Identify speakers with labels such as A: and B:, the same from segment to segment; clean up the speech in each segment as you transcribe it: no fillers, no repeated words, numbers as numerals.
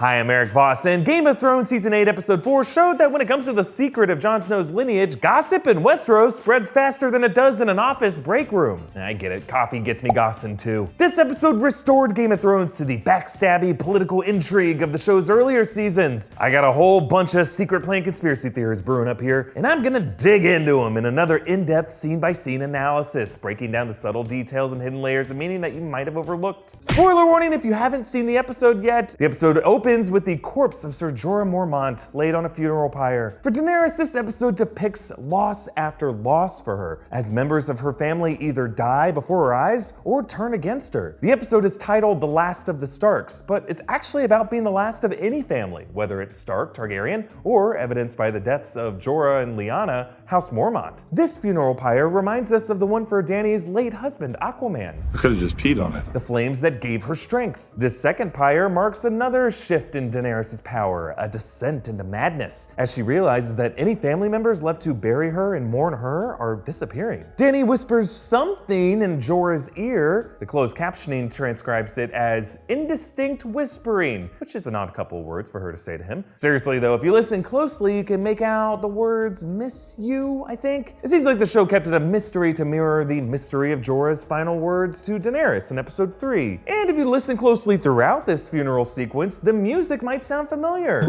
A: Hi, I'm Erik Voss, and Game of Thrones Season 8 Episode 4 showed that when it comes to the secret of Jon Snow's lineage, gossip in Westeros spreads faster than it does in an office break room. I get it, coffee gets me gossing too. This episode restored Game of Thrones to the backstabby political intrigue of the show's earlier seasons. I got a whole bunch of secret plan conspiracy theories brewing up here, and I'm gonna dig into them in another in-depth scene-by-scene analysis, breaking down the subtle details and hidden layers of meaning that you might have overlooked. Spoiler warning if you haven't seen the episode yet. The episode opens with the corpse of Ser Jorah Mormont laid on a funeral pyre. For Daenerys, this episode depicts loss after loss for her, as members of her family either die before her eyes or turn against her. The episode is titled The Last of the Starks, but it's actually about being the last of any family, whether it's Stark, Targaryen, or evidenced by the deaths of Jorah and Lyanna, House Mormont. This funeral pyre reminds us of the one for Dany's late husband, Aquaman.
B: I could have just peed on it.
A: The flames that gave her strength. This second pyre marks another shift in Daenerys' power, a descent into madness, as she realizes that any family members left to bury her and mourn her are disappearing. Dany whispers something in Jorah's ear. The closed captioning transcribes it as indistinct whispering, which is an odd couple of words for her to say to him. Seriously though, if you listen closely, you can make out the words miss you, I think. It seems like the show kept it a mystery to mirror the mystery of Jorah's final words to Daenerys in episode 3. And if you listen closely throughout this funeral sequence, the music might sound familiar.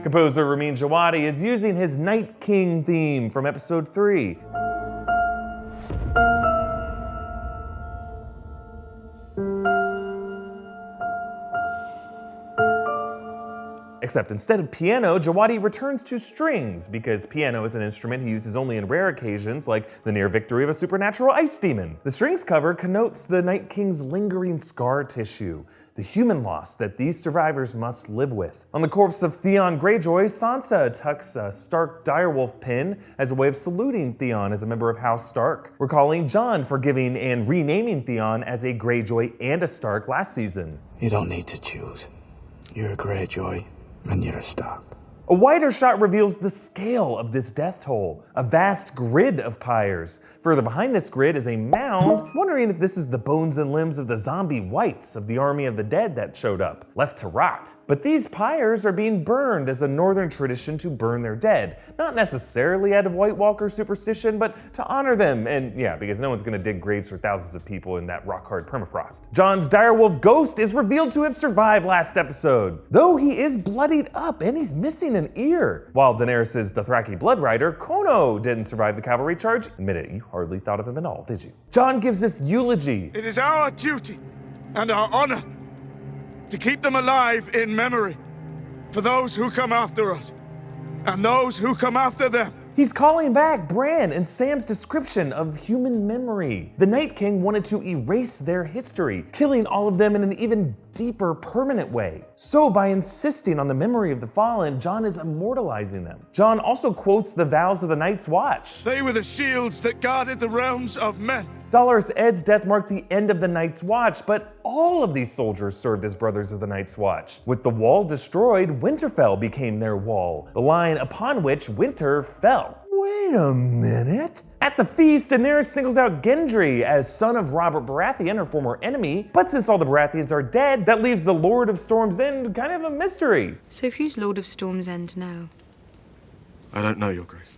A: Composer Ramin Djawadi is using his Night King theme from episode 3. Except instead of piano, Djawadi returns to strings, because piano is an instrument he uses only in rare occasions, like the near victory of a supernatural ice demon. The strings cover connotes the Night King's lingering scar tissue, the human loss that these survivors must live with. On the corpse of Theon Greyjoy, Sansa tucks a Stark direwolf pin as a way of saluting Theon as a member of House Stark, recalling Jon for giving and renaming Theon as a Greyjoy and a Stark last season.
C: You don't need to choose. You're a Greyjoy. And you're a Stark.
A: A wider shot reveals the scale of this death toll, a vast grid of pyres. Further behind this grid is a mound, wondering if this is the bones and limbs of the zombie wights of the army of the dead that showed up, left to rot. But these pyres are being burned as a northern tradition to burn their dead, not necessarily out of White Walker superstition, but to honor them, and yeah, because no one's gonna dig graves for thousands of people in that rock-hard permafrost. Jon's direwolf ghost is revealed to have survived last episode, though he is bloodied up and he's missing an ear. While Daenerys' Dothraki blood rider, Kono, didn't survive the cavalry charge. Admit it, you hardly thought of him at all, did you? Jon gives this eulogy.
D: It is our duty and our honor to keep them alive in memory for those who come after us and those who come after them.
A: He's calling back Bran and Sam's description of human memory. The Night King wanted to erase their history, killing all of them in an even deeper, permanent way. So by insisting on the memory of the fallen, Jon is immortalizing them. Jon also quotes the vows of the Night's Watch.
D: They were the shields that guarded the realms of men.
A: Dolorous Ed's death marked the end of the Night's Watch, but all of these soldiers served as brothers of the Night's Watch. With the wall destroyed, Winterfell became their wall, the line upon which winter fell. Wait a minute. At the feast, Daenerys singles out Gendry as son of Robert Baratheon, her former enemy, but since all the Baratheons are dead, that leaves the Lord of Storm's End kind of a mystery.
E: So who's Lord of Storm's End now?
B: I don't know, Your Grace.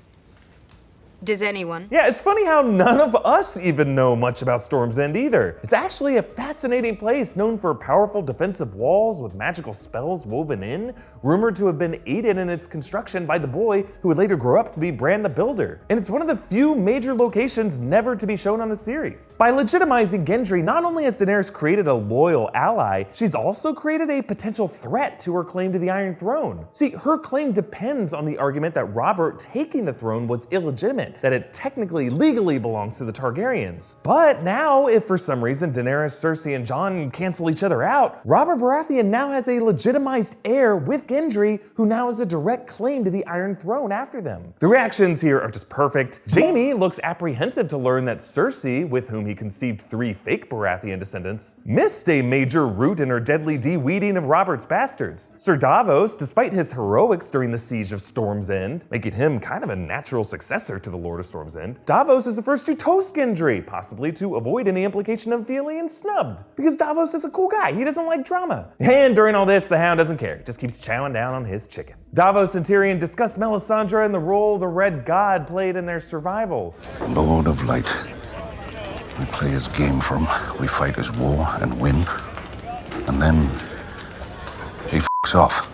E: Does anyone?
A: Yeah, it's funny how none of us even know much about Storm's End either. It's actually a fascinating place known for powerful defensive walls with magical spells woven in, rumored to have been aided in its construction by the boy who would later grow up to be Bran the Builder. And it's one of the few major locations never to be shown on the series. By legitimizing Gendry, not only has Daenerys created a loyal ally, she's also created a potential threat to her claim to the Iron Throne. See, her claim depends on the argument that Robert taking the throne was illegitimate. it, that it technically legally belongs to the Targaryens. But now, if for some reason Daenerys, Cersei, and Jon cancel each other out, Robert Baratheon now has a legitimized heir with Gendry, who now has a direct claim to the Iron Throne after them. The reactions here are just perfect. Jaime looks apprehensive to learn that Cersei, with whom he conceived 3 fake Baratheon descendants, missed a major root in her deadly de-weeding of Robert's bastards. Sir Davos, despite his heroics during the Siege of Storm's End, making him kind of a natural successor to the Lord of Storm's End, Davos is the first to toast Gendry, possibly to avoid any implication of feeling snubbed. Because Davos is a cool guy, he doesn't like drama. And during all this, the Hound doesn't care, just keeps chowing down on his chicken. Davos and Tyrion discuss Melisandre and the role the Red God played in their survival.
F: Lord of Light. We play his game for him, we fight his war and win. And then he f***s off.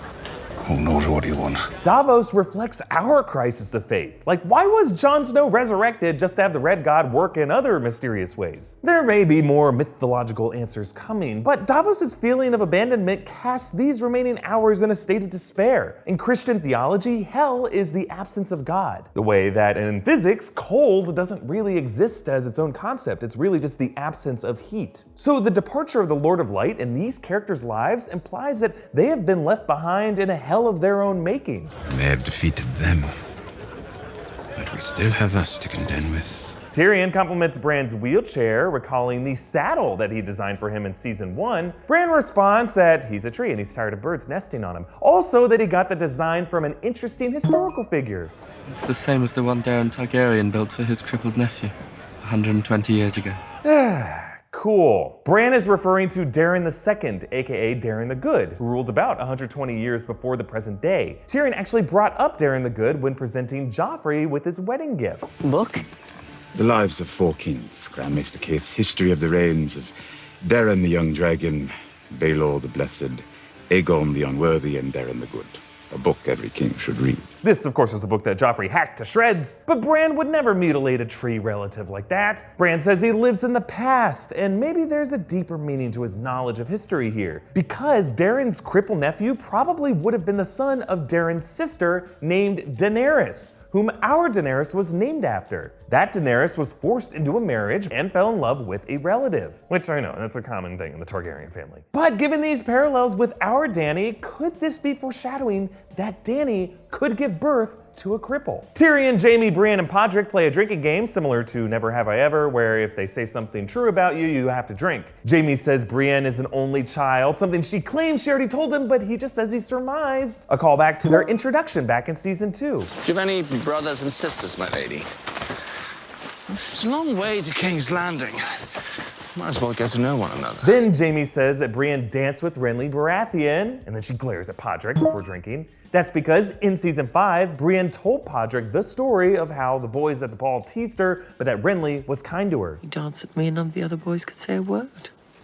F: Who knows what he wants?
A: Davos reflects our crisis of faith. Like, why was Jon Snow resurrected just to have the Red God work in other mysterious ways? There may be more mythological answers coming, but Davos' feeling of abandonment casts these remaining hours in a state of despair. In Christian theology, hell is the absence of God. The way that in physics, cold doesn't really exist as its own concept, it's really just the absence of heat. So the departure of the Lord of Light in these characters' lives implies that they have been left behind in a hell of their own making.
G: They have defeated them, but we still have us to contend with.
A: Tyrion compliments Bran's wheelchair, recalling the saddle that he designed for him in season 1. Bran responds that he's a tree and he's tired of birds nesting on him. Also that he got the design from an interesting historical figure.
H: It's the same as the one Daeron Targaryen built for his crippled nephew 120 years ago.
A: Cool. Bran is referring to Daeron II, aka Daeron the Good, who ruled about 120 years before the present day. Tyrion actually brought up Daeron the Good when presenting Joffrey with his wedding gift.
I: Book?
J: The Lives of Four Kings, Grand Maester Keith's history of the reigns of Daeron the Young Dragon, Baelor the Blessed, Aegon the Unworthy, and Daeron the Good. A book every king should read.
A: This, of course, was a book that Joffrey hacked to shreds, but Bran would never mutilate a tree relative like that. Bran says he lives in the past, and maybe there's a deeper meaning to his knowledge of history here. Because Daeron's crippled nephew probably would have been the son of Daeron's sister named Daenerys, whom our Daenerys was named after. That Daenerys was forced into a marriage and fell in love with a relative. Which I know, that's a common thing in the Targaryen family. But given these parallels with our Dany, could this be foreshadowing that Dany could give birth to a cripple? Tyrion, Jaime, Brienne, and Podrick play a drinking game similar to Never Have I Ever, where if they say something true about you, you have to drink. Jaime says Brienne is an only child, something she claims she already told him, but he just says he surmised. A callback to their introduction back in season 2.
K: Do you have any brothers and sisters, my lady? It's a long way to King's Landing. Might as well get to know one another.
A: Then Jaime says that Brienne danced with Renly Baratheon, and then she glares at Podrick before drinking. That's because in season 5, Brienne told Podrick the story of how the boys at the ball teased her, but that Renly was kind to her.
I: You danced with me and none of the other boys could say a word.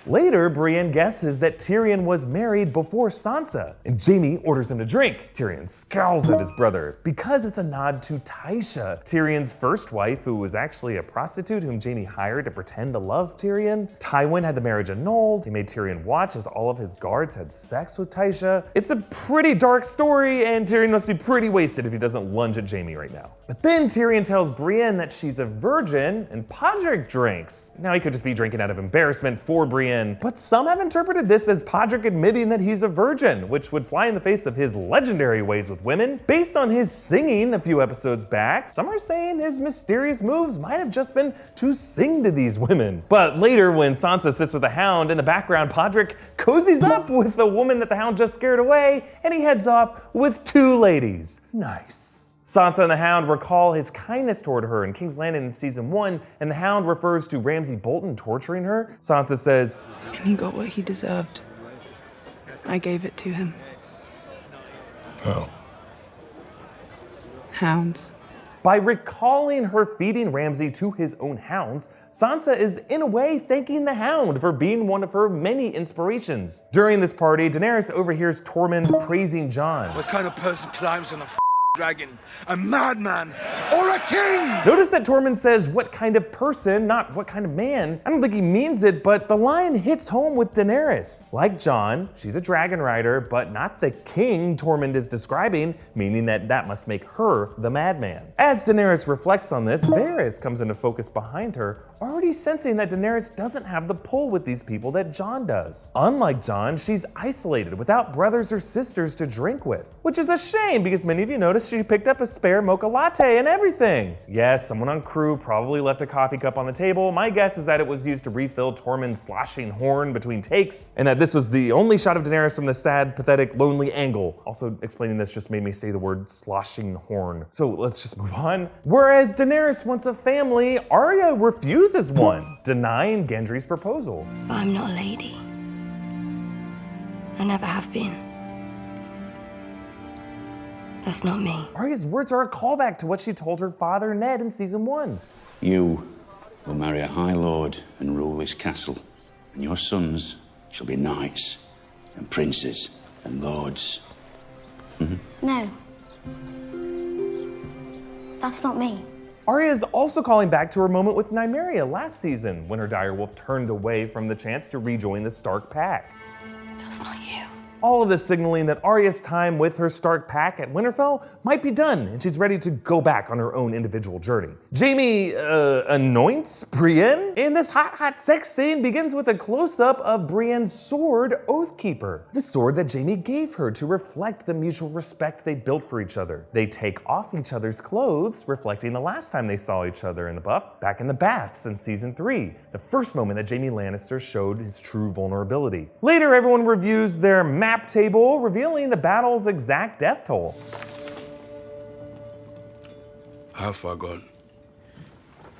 A: Later, Brienne guesses that Tyrion was married before Sansa, and Jaime orders him to drink. Tyrion scowls at his brother because it's a nod to Tysha, Tyrion's first wife, who was actually a prostitute whom Jaime hired to pretend to love Tyrion. Tywin had the marriage annulled. He made Tyrion watch as all of his guards had sex with Tysha. It's a pretty dark story, and Tyrion must be pretty wasted if he doesn't lunge at Jaime right now. But then Tyrion tells Brienne that she's a virgin, and Podrick drinks. Now he could just be drinking out of embarrassment for Brienne, but some have interpreted this as Podrick admitting that he's a virgin, which would fly in the face of his legendary ways with women. Based on his singing a few episodes back, some are saying his mysterious moves might have just been to sing to these women. But later, when Sansa sits with the Hound in the background, Podrick cozies up with the woman that the Hound just scared away, and he heads off with 2 ladies. Nice. Sansa and the Hound recall his kindness toward her in King's Landing in season 1, and the Hound refers to Ramsay Bolton torturing her. Sansa says,
L: "And he got what he deserved. I gave it to him."
B: Oh.
L: Hounds.
A: By recalling her feeding Ramsay to his own hounds, Sansa is in a way thanking the Hound for being one of her many inspirations. During this party, Daenerys overhears Tormund praising Jon.
D: What kind of person climbs on a dragon, a madman, or a king!
A: Notice that Tormund says what kind of person, not what kind of man. I don't think he means it, but the line hits home with Daenerys. Like Jon, she's a dragon rider, but not the king Tormund is describing, meaning that must make her the madman. As Daenerys reflects on this, Varys comes into focus behind her, already sensing that Daenerys doesn't have the pull with these people that Jon does. Unlike Jon, she's isolated without brothers or sisters to drink with, which is a shame because many of you noticed she picked up a spare mocha latte and everything. Yes, someone on crew probably left a coffee cup on the table. My guess is that it was used to refill Tormund's sloshing horn between takes, and that this was the only shot of Daenerys from the sad, pathetic, lonely angle. Also, explaining this just made me say the word sloshing horn. So let's just move on. Whereas Daenerys wants a family, Arya refuses one, denying Gendry's proposal.
E: I'm not a lady. I never have been. That's not me.
A: Arya's words are a callback to what she told her father Ned in season 1.
C: You will marry a high lord and rule this castle, and your sons shall be knights and princes and lords.
M: No. That's not me.
A: Arya is also calling back to her moment with Nymeria last season, when her direwolf turned away from the chance to rejoin the Stark pack.
E: That's not you.
A: All of this signaling that Arya's time with her Stark pack at Winterfell might be done, and she's ready to go back on her own individual journey. Jaime anoints Brienne, and this hot sex scene begins with a close-up of Brienne's sword, Oathkeeper, the sword that Jaime gave her to reflect the mutual respect they built for each other. They take off each other's clothes, reflecting the last time they saw each other in the buff, back in the baths in season 3, the first moment that Jaime Lannister showed his true vulnerability. Later, everyone reviews their map table, revealing the battle's exact death toll.
C: How far gone?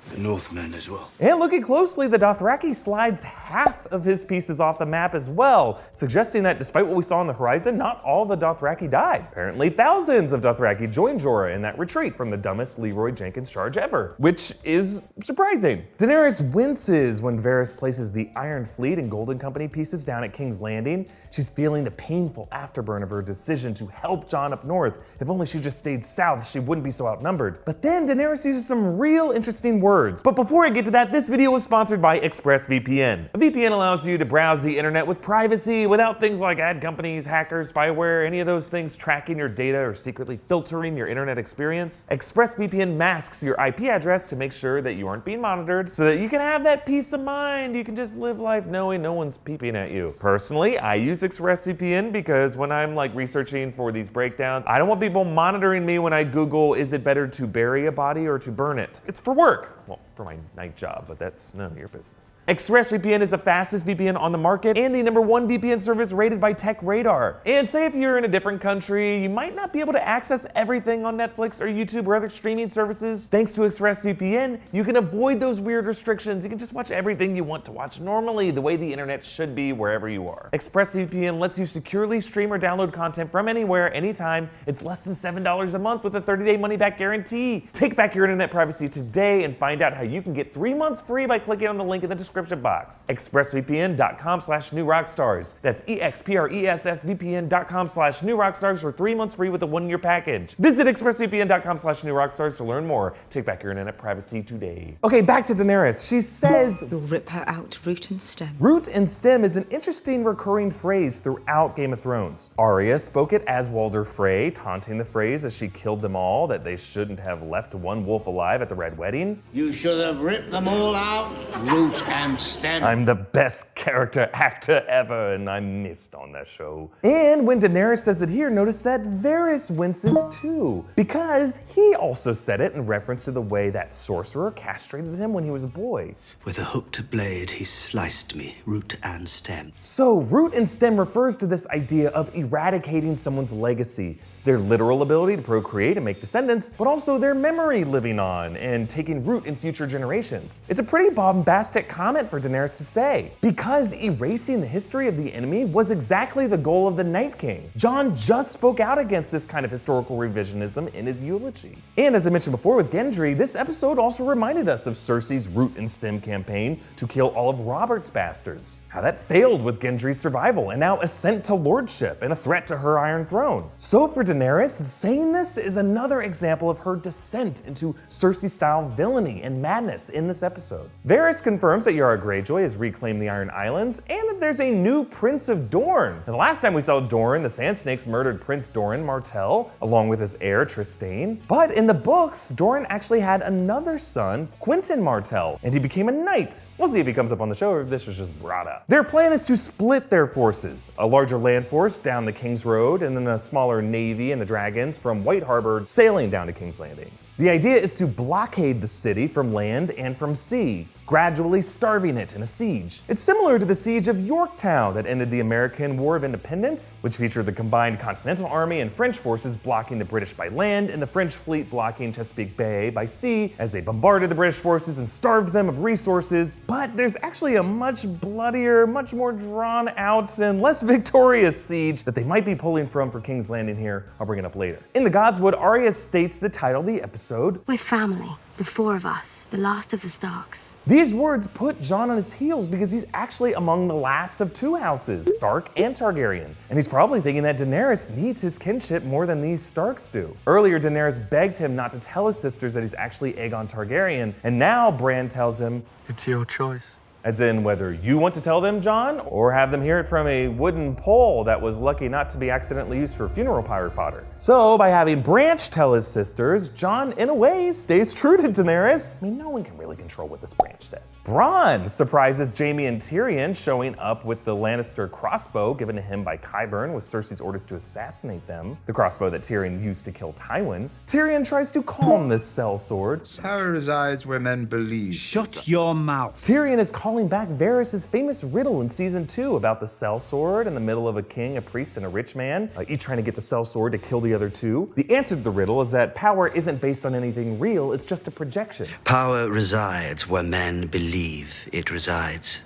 C: The Northmen as well.
A: And looking closely, the Dothraki slides half of his pieces off the map as well, suggesting that despite what we saw on the horizon, not all the Dothraki died. Apparently thousands of Dothraki joined Jorah in that retreat from the dumbest Leroy Jenkins charge ever, which is surprising. Daenerys winces when Varys places the Iron Fleet and Golden Company pieces down at King's Landing. She's feeling the painful afterburn of her decision to help Jon up north. If only she just stayed south, she wouldn't be so outnumbered. But then Daenerys uses some real interesting words. But before I get to that, this video was sponsored by ExpressVPN. A VPN allows you to browse the internet with privacy without things like ad companies, hackers, spyware, any of those things tracking your data or secretly filtering your internet experience. ExpressVPN masks your IP address to make sure that you aren't being monitored, so that you can have that peace of mind. You can just live life knowing no one's peeping at you. Personally, I use ExpressVPN because when I'm researching for these breakdowns, I don't want people monitoring me when I Google, is it better to bury a body or to burn it? It's for work. Well, for my night job, but that's none of your business. ExpressVPN is the fastest VPN on the market and the #1 VPN service rated by TechRadar. And say if you're in a different country, you might not be able to access everything on Netflix or YouTube or other streaming services. Thanks to ExpressVPN, you can avoid those weird restrictions. You can just watch everything you want to watch normally, the way the internet should be wherever you are. ExpressVPN lets you securely stream or download content from anywhere, anytime. It's less than $7 a month with a 30-day money-back guarantee. Take back your internet privacy today and find out how you can get 3 months free by clicking on the link in the description box. ExpressVPN.com/newrockstars. That's EXPRESSVPN.com/newrockstars for 3 months free with a 1-year package. Visit ExpressVPN.com/newrockstars to learn more. Take back your internet privacy today. Okay, back to Daenerys. She says,
E: "You'll rip her out, root and stem."
A: Root and stem is an interesting recurring phrase throughout Game of Thrones. Arya spoke it as Walder Frey, taunting the Freys as she killed them all, that they shouldn't have left one wolf alive at the Red Wedding.
N: You should have ripped them all out, root and stem.
A: I'm the best character actor ever, and I'm missed on that show. And when Daenerys says it here, notice that Varys winces too, because he also said it in reference to the way that sorcerer castrated him when he was a boy.
N: With a hooked blade, he sliced me, root and stem.
A: So root and stem refers to this idea of eradicating someone's legacy, their literal ability to procreate and make descendants, but also their memory living on and taking root in future generations. It's a pretty bombastic comment for Daenerys to say, because because erasing the history of the enemy was exactly the goal of the Night King. Jon just spoke out against this kind of historical revisionism in his eulogy. And as I mentioned before with Gendry, this episode also reminded us of Cersei's root and stem campaign to kill all of Robert's bastards. How that failed with Gendry's survival and now ascent to lordship and a threat to her Iron Throne. So for Daenerys, saying this is another example of her descent into Cersei-style villainy and madness in this episode. Varys confirms that Yara Greyjoy has reclaimed the Iron Islands and that there's a new Prince of Dorne. And the last time we saw Dorne, the Sand Snakes murdered Prince Doran Martell along with his heir Trystane. But in the books, Doran actually had another son, Quentyn Martell, and he became a knight. We'll see if he comes up on the show or if this was just brought up. Their plan is to split their forces, a larger land force down the King's Road and then a smaller navy and the dragons from White Harbor sailing down to King's Landing. The idea is to blockade the city from land and from sea, gradually starving it in a siege. It's similar to the siege of Yorktown that ended the American War of Independence, which featured the combined Continental Army and French forces blocking the British by land and the French fleet blocking Chesapeake Bay by sea as they bombarded the British forces and starved them of resources. But there's actually a much bloodier, much more drawn out and less victorious siege that they might be pulling from for King's Landing here. I'll bring it up later. In the Godswood, Arya states the title of the episode.
E: We're family, the four of us, the last of the Starks.
A: These words put Jon on his heels because he's actually among the last of two houses, Stark and Targaryen. And he's probably thinking that Daenerys needs his kinship more than these Starks do. Earlier, Daenerys begged him not to tell his sisters that he's actually Aegon Targaryen, and now Bran tells him,
H: "It's your choice."
A: As in whether you want to tell them, Jon, or have them hear it from a wooden pole that was lucky not to be accidentally used for funeral pyre fodder. So by having Branch tell his sisters, Jon in a way stays true to Daenerys. I mean, no one can really control what this Branch says. Bronn surprises Jaime and Tyrion, showing up with the Lannister crossbow given to him by Qyburn with Cersei's orders to assassinate them, the crossbow that Tyrion used to kill Tywin. Tyrion tries to calm this sellsword.
J: Power resides where men believe.
N: Shut your mouth.
A: Tyrion is calling back Varys' famous riddle in season 2 about the sellsword in the middle of a king, a priest, and a rich man, each trying to get the sellsword to kill the other two. The answer to the riddle is that power isn't based on anything real, it's just a projection.
N: Power resides where men believe it resides.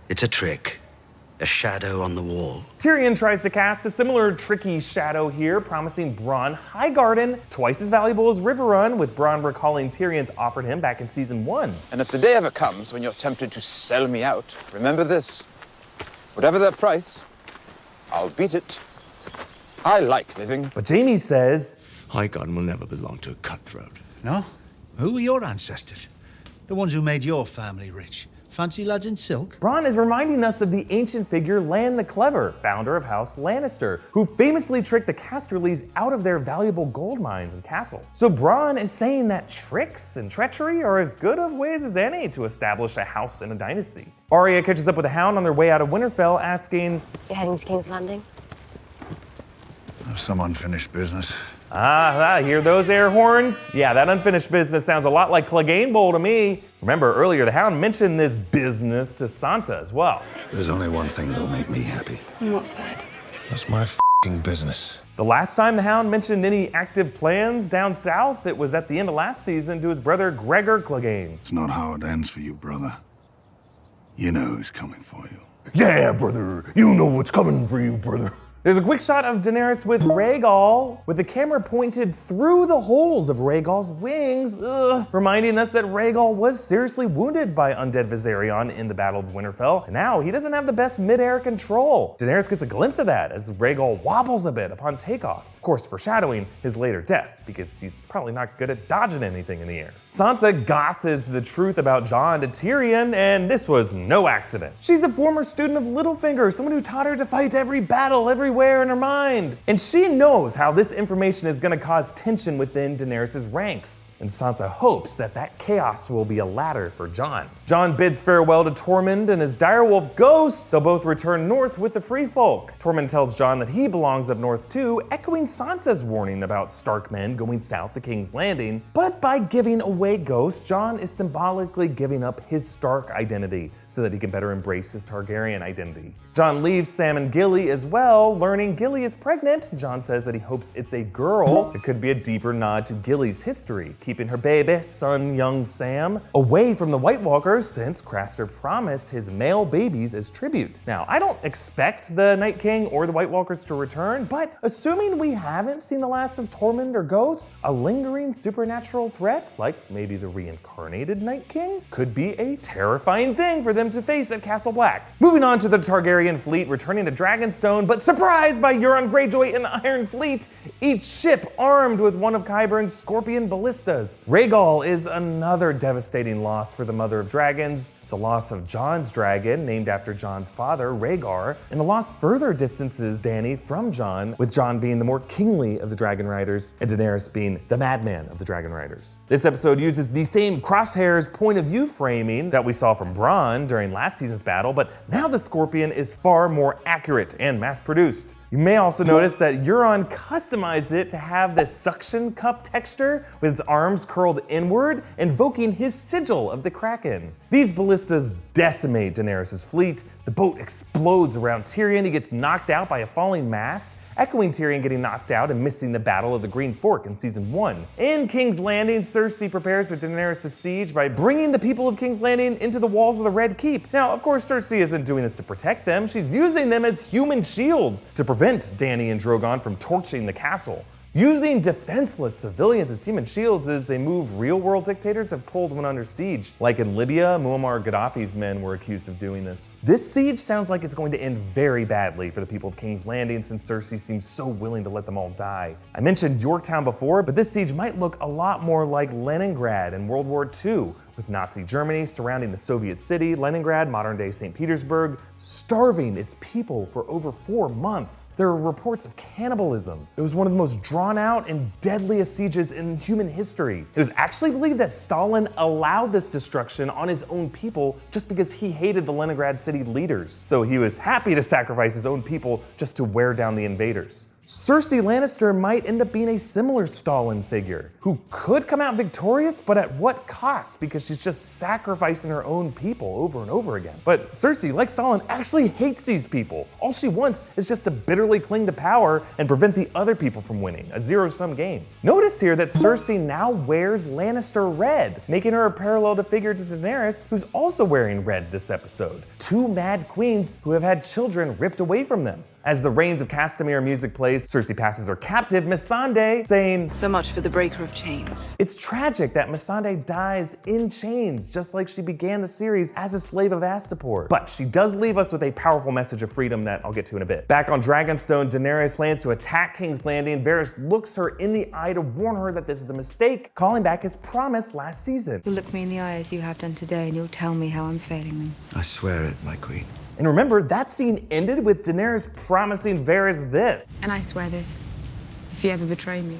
N: It's a trick. A shadow on the wall.
A: Tyrion tries to cast a similar tricky shadow here, promising Bronn Highgarden, twice as valuable as Riverrun, with Bronn recalling Tyrion's offered him back in season 1.
O: And if the day ever comes when you're tempted to sell me out, remember this. Whatever their price, I'll beat it. I like living.
A: But Jaime says,
G: Highgarden will never belong to a cutthroat.
N: No? Who were your ancestors? The ones who made your family rich? Fancy lads in silk?
A: Bronn is reminding us of the ancient figure Lan the Clever, founder of House Lannister, who famously tricked the Casterlys out of their valuable gold mines and castle. So Bronn is saying that tricks and treachery are as good of ways as any to establish a house and a dynasty. Arya catches up with the Hound on their way out of Winterfell, asking,
E: You're heading to King's Landing?
F: Some unfinished business.
A: Hear those air horns? Yeah, that unfinished business sounds a lot like Clegane Bowl to me. Remember earlier, the Hound mentioned this business to Sansa as well.
F: There's only one thing that'll make me happy.
L: And what's that?
F: That's my f***ing business.
A: The last time the Hound mentioned any active plans down south, it was at the end of last season to his brother Gregor Clegane.
F: It's not how it ends for you, brother. You know who's coming for you.
A: Yeah, brother. You know what's coming for you, brother. There's a quick shot of Daenerys with Rhaegal, with the camera pointed through the holes of Rhaegal's wings, reminding us that Rhaegal was seriously wounded by undead Viserion in the Battle of Winterfell, and now he doesn't have the best mid-air control. Daenerys gets a glimpse of that as Rhaegal wobbles a bit upon takeoff, of course foreshadowing his later death, because he's probably not good at dodging anything in the air. Sansa gosses the truth about Jon to Tyrion, and this was no accident. She's a former student of Littlefinger, someone who taught her to fight every battle, everywhere in her mind. And she knows how this information is gonna cause tension within Daenerys' ranks. And Sansa hopes that that chaos will be a ladder for Jon. Jon bids farewell to Tormund and his direwolf Ghost. They'll both return north with the Free Folk. Tormund tells Jon that he belongs up north too, echoing Sansa's warning about Stark men going south to King's Landing. But by giving away Ghost, Jon is symbolically giving up his Stark identity so that he can better embrace his Targaryen identity. Jon leaves Sam and Gilly as well, learning Gilly is pregnant, Jon says that he hopes it's a girl. It could be a deeper nod to Gilly's history, keeping her baby, son young Sam, away from the White Walkers since Craster promised his male babies as tribute. Now, I don't expect the Night King or the White Walkers to return, but assuming we haven't seen the last of Tormund or Ghost, a lingering supernatural threat, like maybe the reincarnated Night King, could be a terrifying thing for them to face at Castle Black. Moving on to the Targaryen fleet returning to Dragonstone, but surprised by Euron Greyjoy and the Iron Fleet, each ship armed with one of Qyburn's Scorpion ballistas. Rhaegal is another devastating loss for the Mother of Dragons. It's a loss of Jon's dragon, named after Jon's father, Rhaegar, and the loss further distances Dany from Jon, with Jon being the more kingly of the Dragon Riders and Daenerys being the madman of the Dragon Riders. This episode uses the same crosshairs point of view framing that we saw from Bran during last season's battle, but now the Scorpion is far more accurate and mass-produced. You may also notice that Euron customized it to have this suction cup texture with its arms curled inward, invoking his sigil of the Kraken. These ballistas decimate Daenerys' fleet. The boat explodes around Tyrion. He gets knocked out by a falling mast, echoing Tyrion getting knocked out and missing the Battle of the Green Fork in Season 1. In King's Landing, Cersei prepares for Daenerys' siege by bringing the people of King's Landing into the walls of the Red Keep. Now, of course, Cersei isn't doing this to protect them. She's using them as human shields to prevent Dany and Drogon from torching the castle. Using defenseless civilians as human shields is a move real-world dictators have pulled when under siege. Like in Libya, Muammar Gaddafi's men were accused of doing this. This siege sounds like it's going to end very badly for the people of King's Landing since Cersei seems so willing to let them all die. I mentioned Yorktown before, but this siege might look a lot more like Leningrad in World War II, with Nazi Germany surrounding the Soviet city, Leningrad, modern-day St. Petersburg, starving its people for over 4 months. There are reports of cannibalism. It was one of the most drawn-out and deadliest sieges in human history. It was actually believed that Stalin allowed this destruction on his own people just because he hated the Leningrad city leaders. So he was happy to sacrifice his own people just to wear down the invaders. Cersei Lannister might end up being a similar Stalin figure, who could come out victorious, but at what cost? Because she's just sacrificing her own people over and over again. But Cersei, like Stalin, actually hates these people. All she wants is just to bitterly cling to power and prevent the other people from winning, a zero-sum game. Notice here that Cersei now wears Lannister red, making her a parallel figure to Daenerys, who's also wearing red this episode. Two mad queens who have had children ripped away from them. As the Reigns of Castamere music plays, Cersei passes her captive, Missandei, saying,
L: "So much for the breaker of chains."
A: It's tragic that Missandei dies in chains, just like she began the series as a slave of Astapor. But she does leave us with a powerful message of freedom that I'll get to in a bit. Back on Dragonstone, Daenerys plans to attack King's Landing. Varys looks her in the eye to warn her that this is a mistake, calling back his promise last season.
L: You'll look me in the eye as you have done today, and you'll tell me how I'm failing them.
G: I swear it, my queen.
A: And remember, that scene ended with Daenerys promising Varys this.
E: And I swear this, if you ever betray me,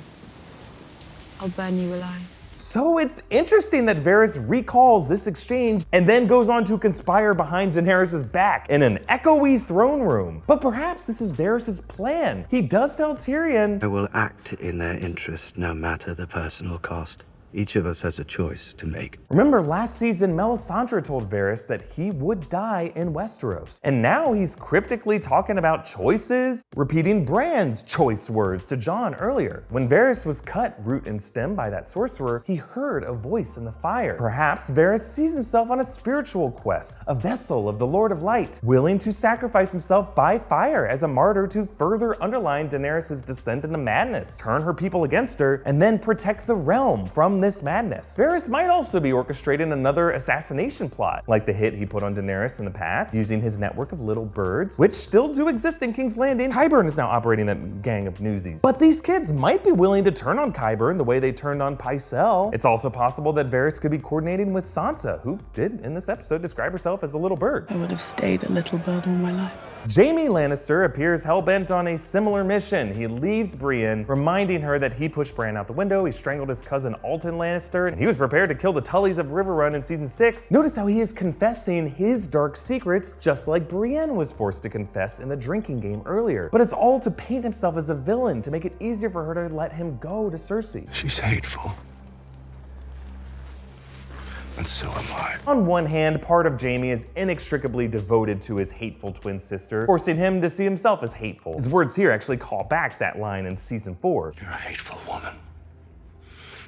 E: I'll burn you alive.
A: So it's interesting that Varys recalls this exchange and then goes on to conspire behind Daenerys' back in an echoey throne room. But perhaps this is Varys' plan. He does tell Tyrion,
N: I will act in their interest no matter the personal cost. Each of us has a choice to make.
A: Remember last season, Melisandre told Varys that he would die in Westeros. And now he's cryptically talking about choices, repeating Bran's choice words to Jon earlier. When Varys was cut root and stem by that sorcerer, he heard a voice in the fire. Perhaps Varys sees himself on a spiritual quest, a vessel of the Lord of Light, willing to sacrifice himself by fire as a martyr to further underline Daenerys' descent into madness, turn her people against her, and then protect the realm from this madness. Varys might also be orchestrating another assassination plot, like the hit he put on Daenerys in the past, using his network of little birds, which still do exist in King's Landing. Qyburn is now operating that gang of newsies. But these kids might be willing to turn on Qyburn the way they turned on Pycelle. It's also possible that Varys could be coordinating with Sansa, who did, in this episode, describe herself as a little bird.
L: I would have stayed a little bird all my life.
A: Jaime Lannister appears hell-bent on a similar mission. He leaves Brienne, reminding her that he pushed Bran out the window, he strangled his cousin Alton Lannister, and he was prepared to kill the Tullys of Riverrun in Season 6. Notice how he is confessing his dark secrets, just like Brienne was forced to confess in the drinking game earlier. But it's all to paint himself as a villain, to make it easier for her to let him go to Cersei.
G: She's hateful.
B: And so am I.
A: On one hand, part of Jaime is inextricably devoted to his hateful twin sister, forcing him to see himself as hateful. His words here actually call back that line in season 4.
B: You're a hateful woman.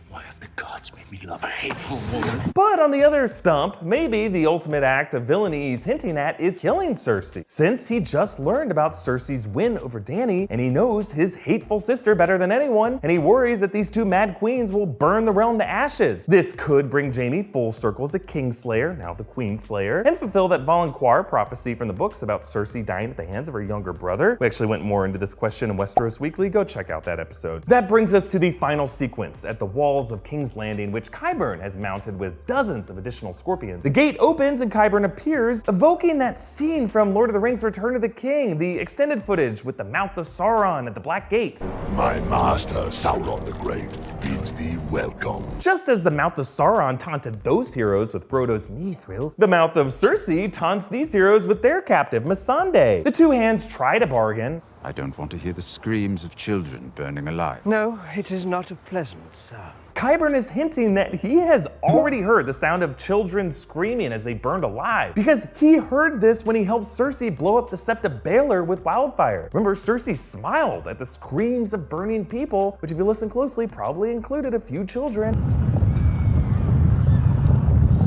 B: Why have the gods made me love a hateful woman?
A: But on the other stump, maybe the ultimate act of villainy he's hinting at is killing Cersei, since he just learned about Cersei's win over Dany, and he knows his hateful sister better than anyone, and he worries that these two mad queens will burn the realm to ashes. This could bring Jaime full circle as a Kingslayer, now the Queenslayer, and fulfill that Valonqar prophecy from the books about Cersei dying at the hands of her younger brother. We actually went more into this question in Westeros Weekly, go check out that episode. That brings us to the final sequence at the walls of King's Landing, which Qyburn has mounted with dozens of additional scorpions. The gate opens and Qyburn appears, evoking that scene from Lord of the Rings Return of the King, the extended footage with the mouth of Sauron at the Black Gate.
B: My master, Sauron the Great, bids thee welcome.
A: Just as the mouth of Sauron taunted those heroes with Frodo's Mithril, the mouth of Cersei taunts these heroes with their captive, Missandei. The two hands try to bargain.
J: I don't want to hear the screams of children burning alive.
I: No, it is not a pleasant sound.
A: Qyburn is hinting that he has already heard the sound of children screaming as they burned alive, because he heard this when he helped Cersei blow up the Sept of Baelor with wildfire. Remember, Cersei smiled at the screams of burning people, which if you listen closely probably included a few children.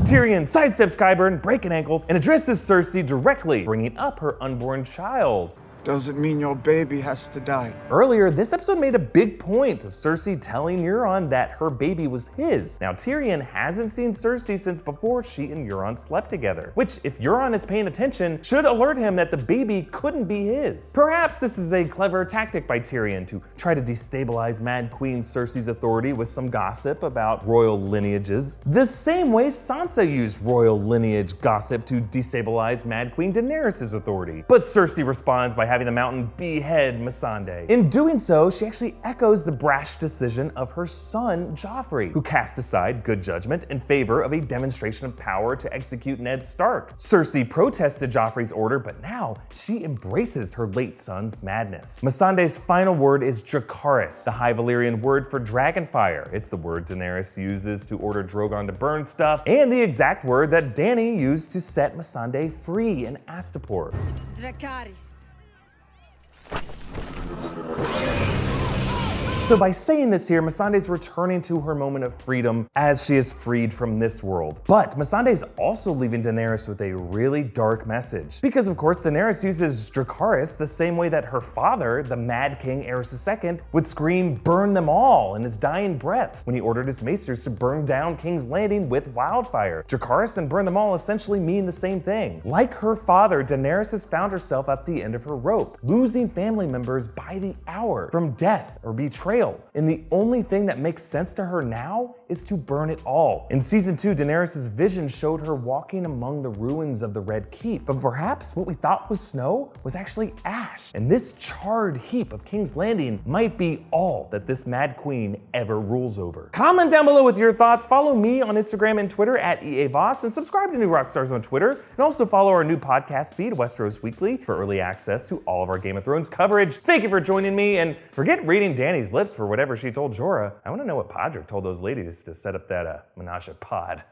A: Tyrion sidesteps Qyburn, breaking ankles, and addresses Cersei directly, bringing up her unborn child.
D: Doesn't mean your baby has to die.
A: Earlier, this episode made a big point of Cersei telling Euron that her baby was his. Now, Tyrion hasn't seen Cersei since before she and Euron slept together, which, if Euron is paying attention, should alert him that the baby couldn't be his. Perhaps this is a clever tactic by Tyrion to try to destabilize Mad Queen Cersei's authority with some gossip about royal lineages, the same way Sansa used royal lineage gossip to destabilize Mad Queen Daenerys' authority. But Cersei responds by having the Mountain behead Missandei. In doing so, she actually echoes the brash decision of her son, Joffrey, who cast aside good judgment in favor of a demonstration of power to execute Ned Stark. Cersei protested Joffrey's order, but now she embraces her late son's madness. Missandei's final word is Dracarys, the High Valyrian word for dragonfire. It's the word Daenerys uses to order Drogon to burn stuff, and the exact word that Dany used to set Missandei free in Astapor.
P: Dracarys.
A: So by saying this here, Missandei's returning to her moment of freedom as she is freed from this world. But Missandei's also leaving Daenerys with a really dark message. Because of course, Daenerys uses Dracarys the same way that her father, the Mad King Aerys II, would scream, "Burn them all," in his dying breaths when he ordered his maesters to burn down King's Landing with wildfire. Dracarys and burn them all essentially mean the same thing. Like her father, Daenerys has found herself at the end of her rope, losing family members by the hour from death or betrayal. And the only thing that makes sense to her now is to burn it all. In season 2, Daenerys' vision showed her walking among the ruins of the Red Keep, but perhaps what we thought was snow was actually ash. And this charred heap of King's Landing might be all that this Mad Queen ever rules over. Comment down below with your thoughts, follow me on Instagram and Twitter at Erik Voss, and subscribe to New Rockstars on Twitter, and also follow our new podcast feed, Westeros Weekly, for early access to all of our Game of Thrones coverage. Thank you for joining me, and forget reading Dany's lips for whatever she told Jorah. I want to know what Podrick told those ladies to set up that menage a pod.